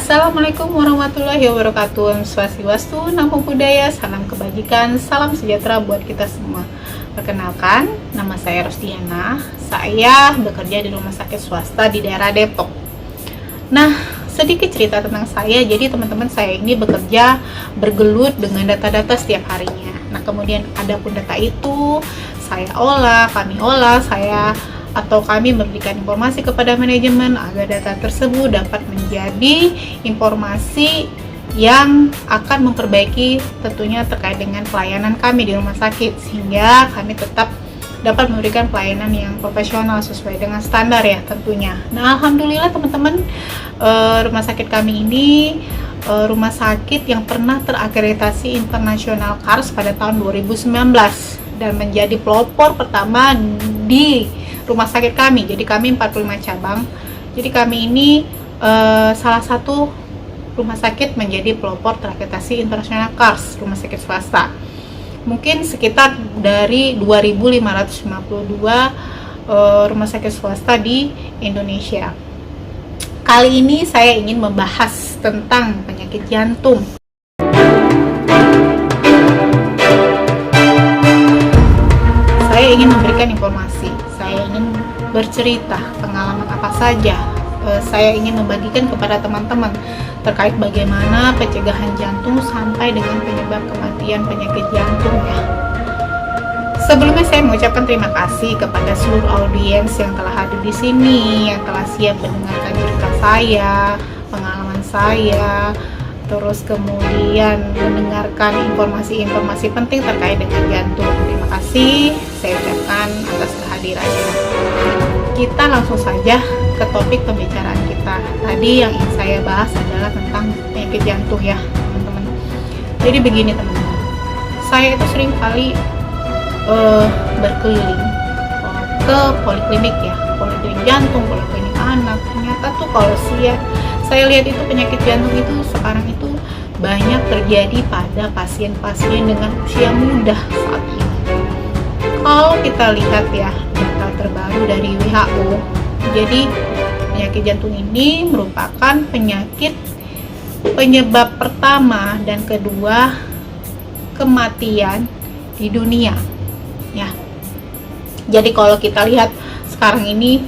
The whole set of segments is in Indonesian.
Assalamualaikum warahmatullahi wabarakatuh. Swastiastu, Namo Buddhaya, salam kebajikan, salam sejahtera buat kita semua. Perkenalkan, nama saya Rosdiana. Saya bekerja di rumah sakit swasta di daerah Depok. Nah, sedikit cerita tentang saya. Jadi teman-teman, saya ini bekerja bergelut dengan data-data setiap harinya. Nah, kemudian adapun data itu kami memberikan informasi kepada manajemen agar data tersebut dapat menjadi informasi yang akan memperbaiki tentunya terkait dengan pelayanan kami di rumah sakit, sehingga kami tetap dapat memberikan pelayanan yang profesional sesuai dengan standar ya tentunya. Nah, alhamdulillah teman-teman, rumah sakit kami ini rumah sakit yang pernah terakreditasi internasional CARS pada tahun 2019 dan menjadi pelopor pertama di rumah sakit kami. Jadi kami 45 cabang. Jadi kami ini salah satu rumah sakit menjadi pelopor terakreditasi internasional CARS, rumah sakit swasta. Mungkin sekitar dari 2.552 rumah sakit swasta di Indonesia. Kali ini saya ingin membahas tentang penyakit jantung. Saya ingin memberikan informasi, saya ingin bercerita pengalaman apa saja. Saya ingin membagikan kepada teman-teman terkait bagaimana pencegahan jantung sampai dengan penyebab kematian penyakit jantung ya. Sebelumnya saya mengucapkan terima kasih kepada seluruh audiens yang telah hadir di sini, yang telah siap mendengarkan cerita saya, pengalaman saya, terus kemudian mendengarkan informasi-informasi penting terkait dengan jantung. Terima kasih saya ucapkan atas kehadirannya. Kita langsung saja ke topik pembicaraan kita. Tadi yang ingin saya bahas adalah tentang penyakit jantung ya teman-teman. Jadi begini teman-teman, saya itu sering kali berkeliling ke poliklinik ya, poliklinik jantung, poliklinik anak. Ternyata tuh kalau saya lihat itu penyakit jantung itu sekarang itu banyak terjadi pada pasien-pasien dengan usia muda saat ini. Kalau kita lihat ya data terbaru dari WHO, jadi penyakit jantung ini merupakan penyebab pertama dan kedua kematian di dunia ya. Jadi kalau kita lihat sekarang ini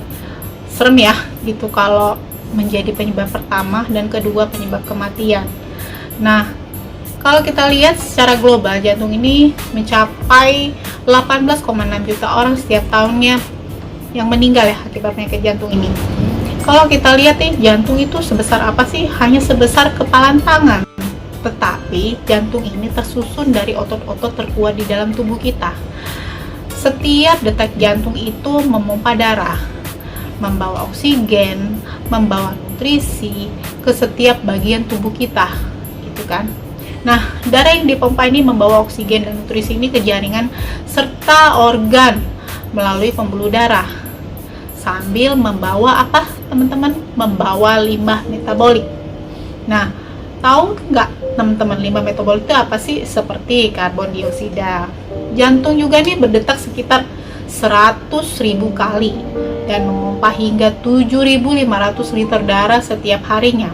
serem ya gitu kalau menjadi penyebab pertama dan kedua penyebab kematian. Nah, kalau kita lihat secara global, jantung ini mencapai 18,6 juta orang setiap tahunnya yang meninggal ya akibat penyakit jantung ini. Kalau kita lihat nih, jantung itu sebesar apa sih? Hanya sebesar kepalan tangan. Tetapi jantung ini tersusun dari otot-otot terkuat di dalam tubuh kita. Setiap detak jantung itu memompa darah, membawa oksigen, membawa nutrisi ke setiap bagian tubuh kita, gitu kan. Nah, darah yang dipompa ini membawa oksigen dan nutrisi ini ke jaringan serta organ melalui pembuluh darah, sambil membawa apa teman-teman? Membawa limbah metabolik. Nah, tahu nggak teman-teman limbah metabolik itu apa sih? Seperti karbon dioksida. Jantung juga nih berdetak sekitar 100.000 kali dan memompa hingga 7.500 liter darah setiap harinya.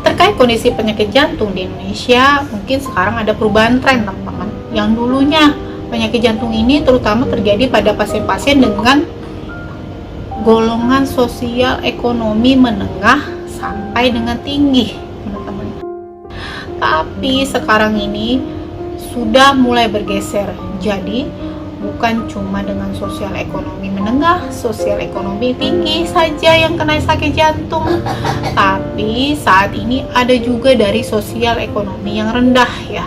Terkait kondisi penyakit jantung di Indonesia, mungkin sekarang ada perubahan tren teman-teman. Yang dulunya penyakit jantung ini terutama terjadi pada pasien-pasien dengan golongan sosial ekonomi menengah sampai dengan tinggi, teman-teman. Tapi sekarang ini sudah mulai bergeser. Jadi bukan cuma dengan sosial ekonomi menengah, sosial ekonomi tinggi saja yang kena sakit jantung, tapi saat ini ada juga dari sosial ekonomi yang rendah ya.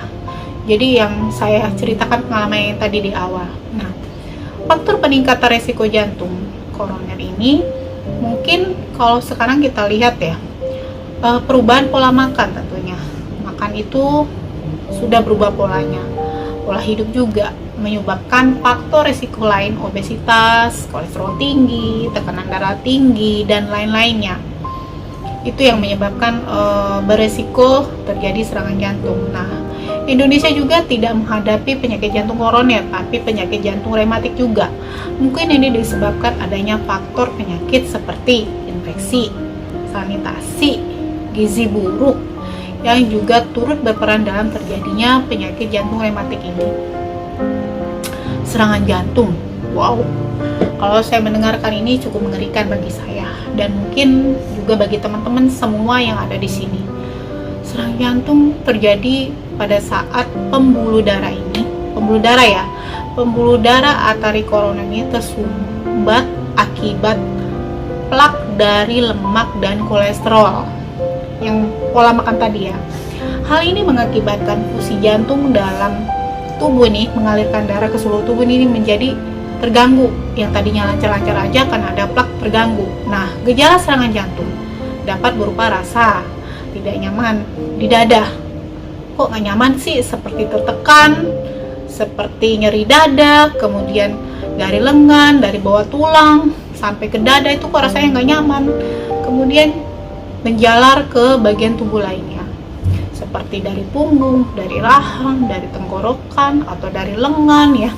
Jadi yang saya ceritakan pengalaman yang tadi di awal. Nah, faktor peningkatan resiko jantung koroner ini mungkin kalau sekarang kita lihat ya, perubahan pola makan tentunya. Makan itu sudah berubah polanya. Pola hidup juga menyebabkan faktor resiko lain, obesitas, kolesterol tinggi, tekanan darah tinggi, dan lain-lainnya. Itu yang menyebabkan beresiko terjadi serangan jantung. Nah, Indonesia juga tidak menghadapi penyakit jantung koroner, tapi penyakit jantung rematik juga. Mungkin ini disebabkan adanya faktor penyakit seperti infeksi, sanitasi, gizi buruk yang juga turut berperan dalam terjadinya penyakit jantung rematik ini. Serangan jantung, wow, kalau saya mendengarkan ini cukup mengerikan bagi saya dan mungkin juga bagi teman-teman semua yang ada di sini. Serangan jantung terjadi pada saat pembuluh darah arteri koroner ini tersumbat akibat plak dari lemak dan kolesterol yang pola makan tadi ya. Hal ini mengakibatkan fungsi jantung dalam tubuh ini, mengalirkan darah ke seluruh tubuh ini menjadi terganggu. Yang tadinya lancar-lancar aja kan ada plak terganggu. Nah, gejala serangan jantung dapat berupa rasa tidak nyaman di dada. Kok nggak nyaman sih? Seperti tertekan, seperti nyeri dada, kemudian dari lengan, dari bawah tulang sampai ke dada itu kok rasanya nggak nyaman. Kemudian menjalar ke bagian tubuh lainnya, seperti dari punggung, dari rahang, dari tenggorokan, atau dari lengan ya.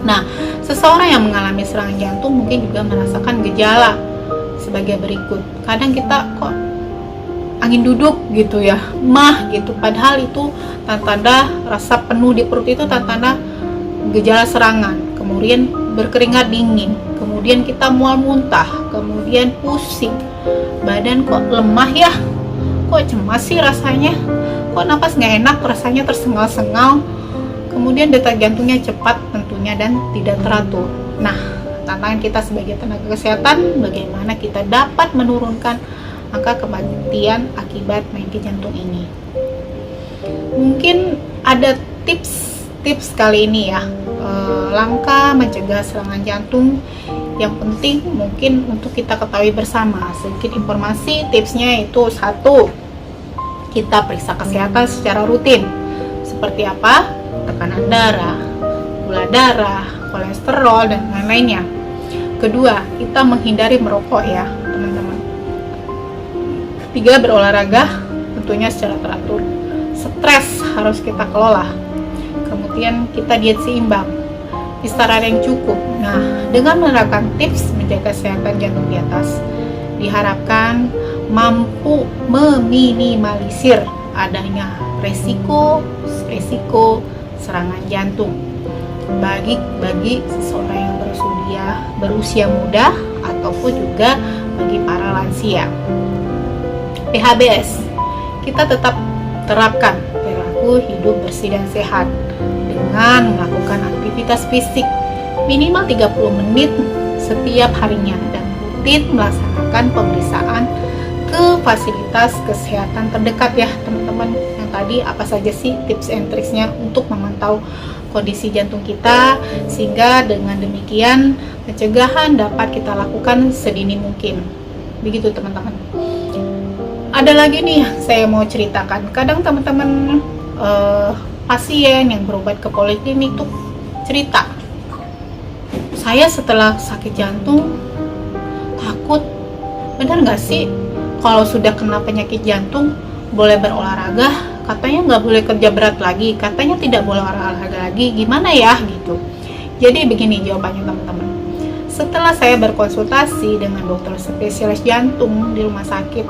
Nah, seseorang yang mengalami serangan jantung mungkin juga merasakan gejala sebagai berikut. Kadang kita kok angin duduk gitu ya, mah gitu, padahal itu tanda-tanda rasa penuh di perut, itu tanda-tanda gejala serangan. Kemudian berkeringat dingin, kemudian kita mual muntah, kemudian pusing, badan kok lemah ya, kok cemas sih rasanya, kok napas nggak enak, rasanya tersengal-sengal, kemudian detak jantungnya cepat tentunya dan tidak teratur. Nah, tantangan kita sebagai tenaga kesehatan, bagaimana kita dapat menurunkan angka kematian akibat penyakit jantung ini. Mungkin ada tips kali ini ya, langkah mencegah serangan jantung yang penting mungkin untuk kita ketahui bersama. Sedikit informasi tipsnya itu: 1, kita periksa kesehatan secara rutin. Seperti apa? Tekanan darah, gula darah, kolesterol, dan lain-lainnya. 2, kita menghindari merokok ya teman-teman. 3, berolahraga tentunya secara teratur. Stres harus kita kelola. Kemudian kita diet seimbang, istirahat yang cukup. Nah, dengan menerapkan tips menjaga kesehatan jantung di atas, diharapkan mampu meminimalisir adanya resiko serangan jantung bagi seseorang yang berusia muda ataupun juga bagi para lansia. PHBS, kita tetap terapkan perilaku hidup bersih dan sehat dengan melakukan aktivitas fisik minimal 30 menit setiap harinya dan rutin melaksanakan pemeriksaan ke fasilitas kesehatan terdekat ya teman-teman. Yang tadi apa saja sih tips and tricksnya untuk memantau kondisi jantung kita, sehingga dengan demikian pencegahan dapat kita lakukan sedini mungkin. Begitu teman-teman. Ada lagi nih saya mau ceritakan. Kadang teman-teman pasien yang berobat ke poliklinik tuh cerita, saya setelah sakit jantung takut. Benar nggak sih kalau sudah kena penyakit jantung boleh berolahraga, katanya nggak boleh kerja berat lagi, katanya tidak boleh olahraga lagi, gimana ya gitu. Jadi begini jawabannya teman-teman. Setelah saya berkonsultasi dengan dokter spesialis jantung di rumah sakit,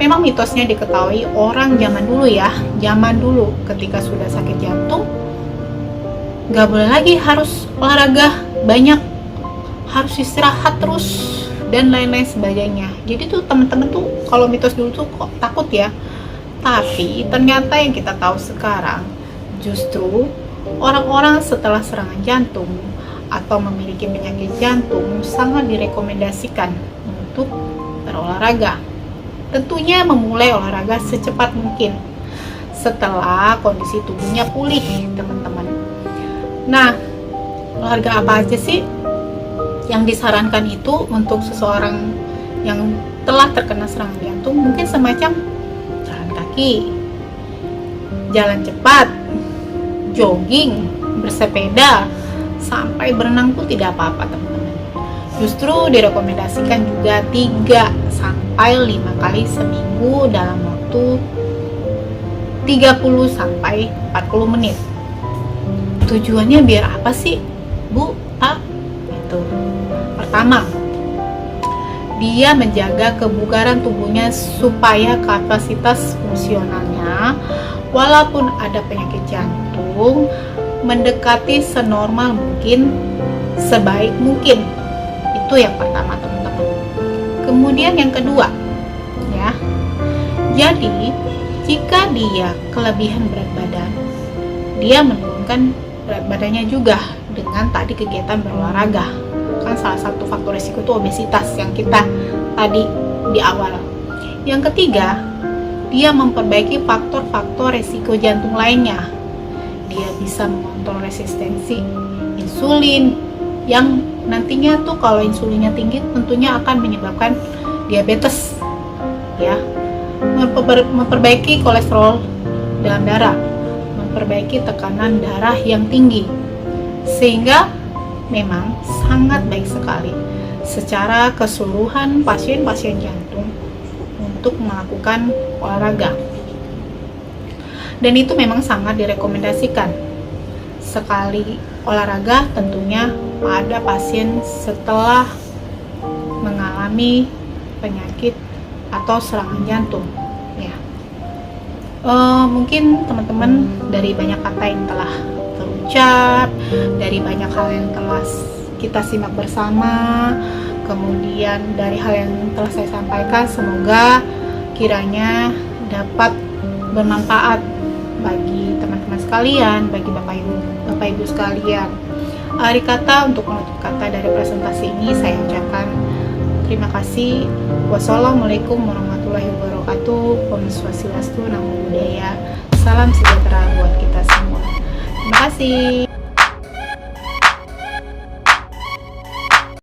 memang mitosnya diketahui orang zaman dulu ketika sudah sakit jantung nggak boleh lagi harus olahraga banyak, harus istirahat terus dan lain-lain sebagainya. Jadi tuh teman-teman tuh kalau mitos dulu tuh kok takut ya, tapi ternyata yang kita tahu sekarang justru orang-orang setelah serangan jantung atau memiliki penyakit jantung sangat direkomendasikan untuk berolahraga. Tentunya memulai olahraga secepat mungkin setelah kondisi tubuhnya pulih teman-teman. Nah, olahraga apa aja sih yang disarankan itu untuk seseorang yang telah terkena serangan jantung? Mungkin semacam jalan kaki, jalan cepat, jogging, bersepeda, sampai berenang pun tidak apa-apa teman-teman. Justru direkomendasikan juga 3-5 kali seminggu dalam waktu 30-40 menit. Tujuannya biar apa sih Bu? Itu pertama, dia menjaga kebugaran tubuhnya supaya kapasitas fungsionalnya walaupun ada penyakit jantung mendekati senormal mungkin, sebaik mungkin. Itu yang pertama, teman-teman. Kemudian yang kedua, ya. Jadi, jika dia kelebihan berat badan, dia menurunkan berat badannya juga dengan tadi kegiatan berolahraga. Kan salah satu faktor risiko itu obesitas yang kita tadi di awal. Yang ketiga, dia memperbaiki faktor-faktor risiko jantung lainnya. Dia bisa mengontrol resistensi insulin yang nantinya tuh kalau insulinnya tinggi tentunya akan menyebabkan diabetes, ya. Memperbaiki kolesterol dalam darah, memperbaiki tekanan darah yang tinggi, sehingga memang sangat baik sekali secara keseluruhan pasien-pasien jantung untuk melakukan olahraga. Dan itu memang sangat direkomendasikan sekali olahraga tentunya pada pasien setelah mengalami penyakit atau serangan jantung, ya. Mungkin teman-teman dari banyak kata yang telah terucap, dari banyak hal yang telah kita simak bersama, kemudian dari hal yang telah saya sampaikan, semoga kiranya dapat bermanfaat bagi teman-teman sekalian, bagi Bapak Ibu sekalian. Akhir kata, untuk menutup kata dari presentasi ini saya ucapkan terima kasih. Wassalamualaikum warahmatullahi wabarakatuh. Om Swastiastu, Namo Buddhaya. Salam sejahtera buat kita semua. Terima kasih.